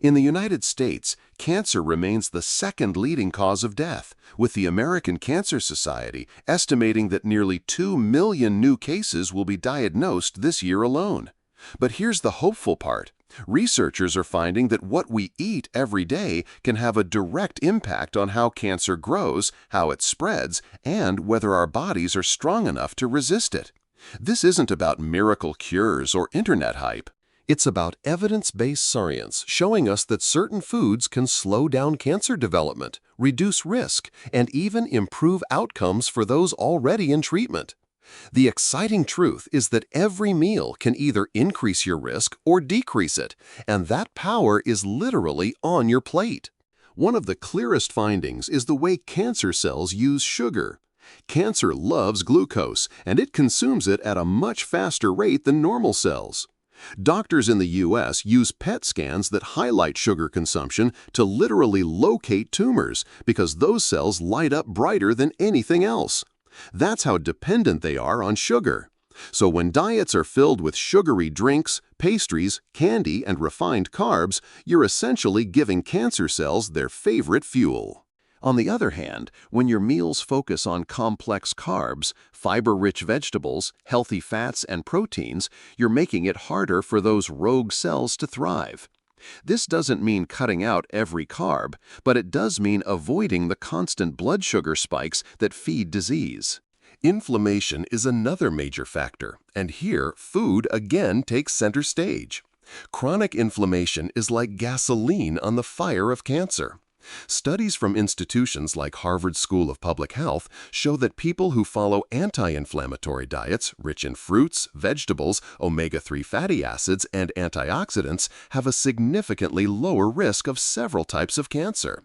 In the United States, cancer remains the second leading cause of death, with the American Cancer Society estimating that nearly 2 million new cases will be diagnosed this year alone. But here's the hopeful part. Researchers are finding that what we eat every day can have a direct impact on how cancer grows, how it spreads, and whether our bodies are strong enough to resist it. This isn't about miracle cures or internet hype. It's about evidence-based science showing us that certain foods can slow down cancer development, reduce risk, and even improve outcomes for those already in treatment. The exciting truth is that every meal can either increase your risk or decrease it, and that power is literally on your plate. One of the clearest findings is the way cancer cells use sugar. Cancer loves glucose, and it consumes it at a much faster rate than normal cells. Doctors in the U.S. use PET scans that highlight sugar consumption to literally locate tumors because those cells light up brighter than anything else. That's how dependent they are on sugar. So when diets are filled with sugary drinks, pastries, candy, and refined carbs, you're essentially giving cancer cells their favorite fuel. On the other hand, when your meals focus on complex carbs, fiber-rich vegetables, healthy fats, and proteins, you're making it harder for those rogue cells to thrive. This doesn't mean cutting out every carb, but it does mean avoiding the constant blood sugar spikes that feed disease. Inflammation is another major factor, and here food again takes center stage. Chronic inflammation is like gasoline on the fire of cancer. Studies from institutions like Harvard School of Public Health show that people who follow anti-inflammatory diets rich in fruits, vegetables, omega-3 fatty acids, and antioxidants have a significantly lower risk of several types of cancer.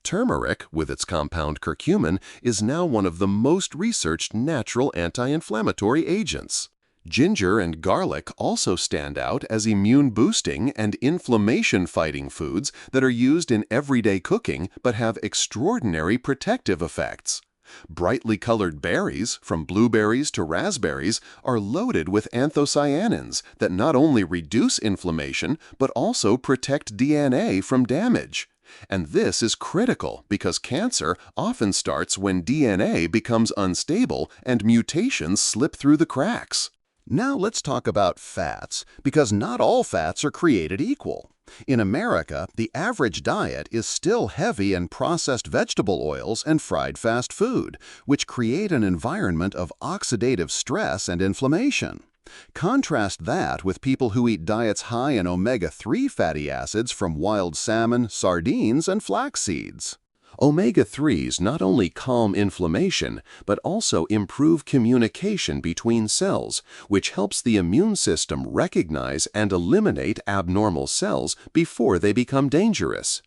Turmeric, with its compound curcumin, is now one of the most researched natural anti-inflammatory agents. Ginger and garlic also stand out as immune-boosting and inflammation-fighting foods that are used in everyday cooking but have extraordinary protective effects. Brightly colored berries, from blueberries to raspberries, are loaded with anthocyanins that not only reduce inflammation but also protect DNA from damage. And this is critical because cancer often starts when DNA becomes unstable and mutations slip through the cracks. Now let's talk about fats, because not all fats are created equal. In America, the average diet is still heavy in processed vegetable oils and fried fast food, which create an environment of oxidative stress and inflammation. Contrast that with people who eat diets high in omega-3 fatty acids from wild salmon, sardines, and flax seeds. Omega-3s not only calm inflammation, but also improve communication between cells, which helps the immune system recognize and eliminate abnormal cells before they become dangerous.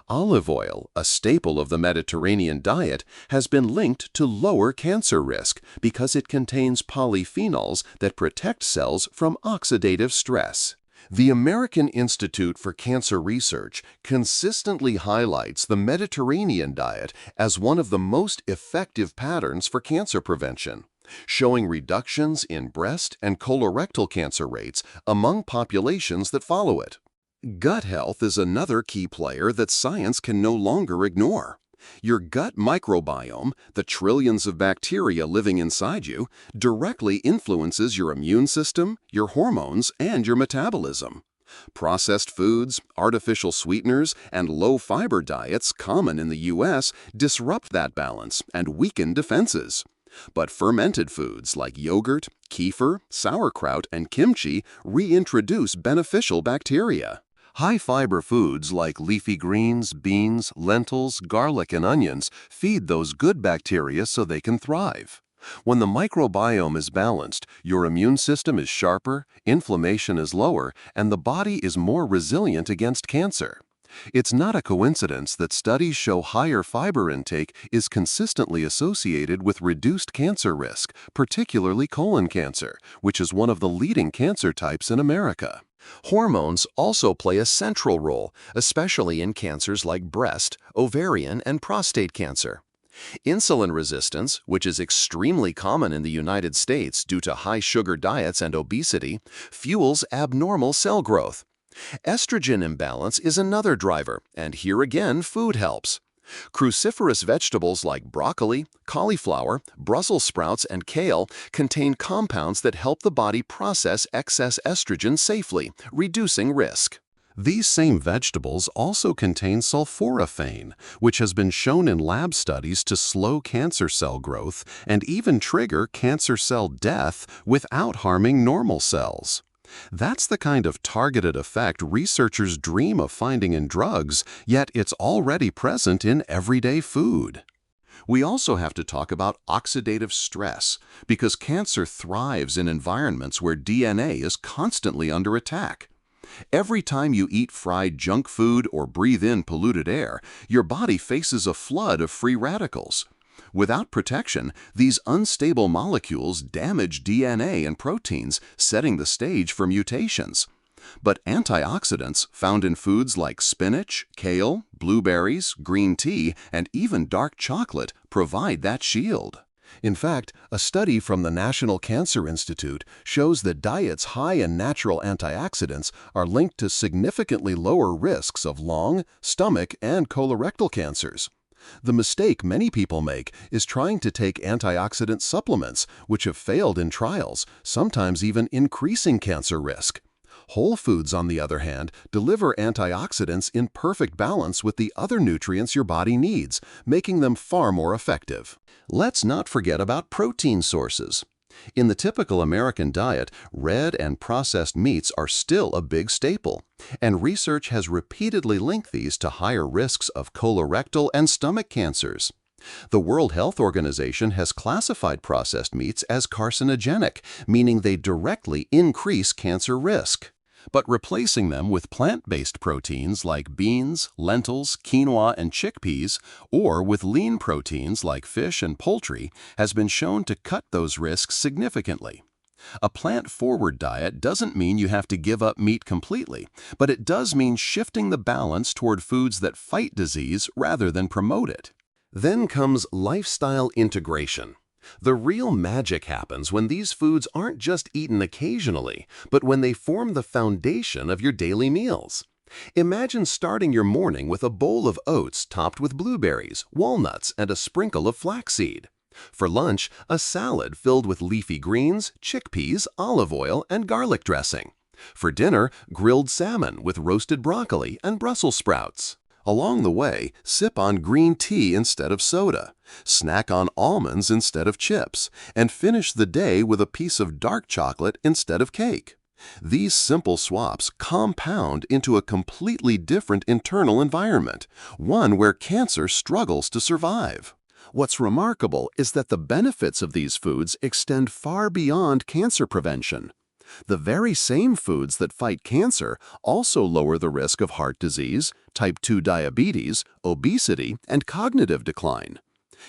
Olive oil, a staple of the Mediterranean diet, has been linked to lower cancer risk because it contains polyphenols that protect cells from oxidative stress. The American Institute for Cancer Research consistently highlights the Mediterranean diet as one of the most effective patterns for cancer prevention, showing reductions in breast and colorectal cancer rates among populations that follow it. Gut health is another key player that science can no longer ignore. Your gut microbiome, the trillions of bacteria living inside you, directly influences your immune system, your hormones, and your metabolism. Processed foods, artificial sweeteners, and low-fiber diets common in the U.S. disrupt that balance and weaken defenses. But fermented foods like yogurt, kefir, sauerkraut, and kimchi reintroduce beneficial bacteria. High-fiber foods like leafy greens, beans, lentils, garlic, and onions feed those good bacteria so they can thrive. When the microbiome is balanced, your immune system is sharper, inflammation is lower, and the body is more resilient against cancer. It's not a coincidence that studies show higher fiber intake is consistently associated with reduced cancer risk, particularly colon cancer, which is one of the leading cancer types in America. Hormones also play a central role, especially in cancers like breast, ovarian, and prostate cancer. Insulin resistance, which is extremely common in the United States due to high sugar diets and obesity, fuels abnormal cell growth. Estrogen imbalance is another driver, and here again food helps. Cruciferous vegetables like broccoli, cauliflower, Brussels sprouts, and kale contain compounds that help the body process excess estrogen safely, reducing risk. These same vegetables also contain sulforaphane, which has been shown in lab studies to slow cancer cell growth and even trigger cancer cell death without harming normal cells. That's the kind of targeted effect researchers dream of finding in drugs, yet it's already present in everyday food. We also have to talk about oxidative stress, because cancer thrives in environments where DNA is constantly under attack. Every time you eat fried junk food or breathe in polluted air, your body faces a flood of free radicals. Without protection, these unstable molecules damage DNA and proteins, setting the stage for mutations. But antioxidants found in foods like spinach, kale, blueberries, green tea, and even dark chocolate provide that shield. In fact, a study from the National Cancer Institute shows that diets high in natural antioxidants are linked to significantly lower risks of lung, stomach, and colorectal cancers. The mistake many people make is trying to take antioxidant supplements, which have failed in trials, sometimes even increasing cancer risk. Whole foods, on the other hand, deliver antioxidants in perfect balance with the other nutrients your body needs, making them far more effective. Let's not forget about protein sources. In the typical American diet, red and processed meats are still a big staple, and research has repeatedly linked these to higher risks of colorectal and stomach cancers. The World Health Organization has classified processed meats as carcinogenic, meaning they directly increase cancer risk. But replacing them with plant-based proteins like beans, lentils, quinoa, and chickpeas, or with lean proteins like fish and poultry, has been shown to cut those risks significantly. A plant-forward diet doesn't mean you have to give up meat completely, but it does mean shifting the balance toward foods that fight disease rather than promote it. Then comes lifestyle integration. The real magic happens when these foods aren't just eaten occasionally, but when they form the foundation of your daily meals. Imagine starting your morning with a bowl of oats topped with blueberries, walnuts, and a sprinkle of flaxseed. For lunch, a salad filled with leafy greens, chickpeas, olive oil, and garlic dressing. For dinner, grilled salmon with roasted broccoli and Brussels sprouts. Along the way, sip on green tea instead of soda, snack on almonds instead of chips, and finish the day with a piece of dark chocolate instead of cake. These simple swaps compound into a completely different internal environment, one where cancer struggles to survive. What's remarkable is that the benefits of these foods extend far beyond cancer prevention. The very same foods that fight cancer also lower the risk of heart disease, type 2 diabetes, obesity, and cognitive decline.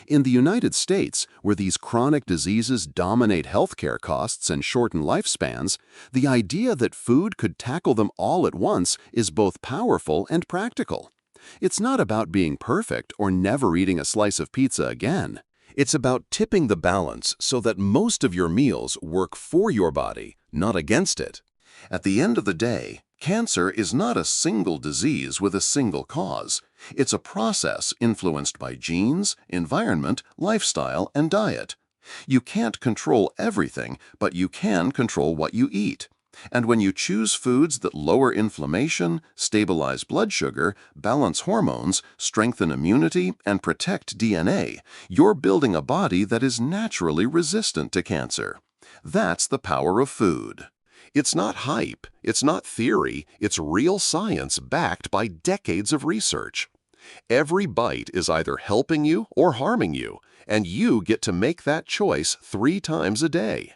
In the United States, where these chronic diseases dominate healthcare costs and shorten lifespans, the idea that food could tackle them all at once is both powerful and practical. It's not about being perfect or never eating a slice of pizza again. It's about tipping the balance so that most of your meals work for your body, not against it. At the end of the day, cancer is not a single disease with a single cause. It's a process influenced by genes, environment, lifestyle, and diet. You can't control everything, but you can control what you eat. And when you choose foods that lower inflammation, stabilize blood sugar, balance hormones, strengthen immunity, and protect DNA, you're building a body that is naturally resistant to cancer. That's the power of food. It's not hype, it's not theory, it's real science backed by decades of research. Every bite is either helping you or harming you, and you get to make that choice 3 times a day.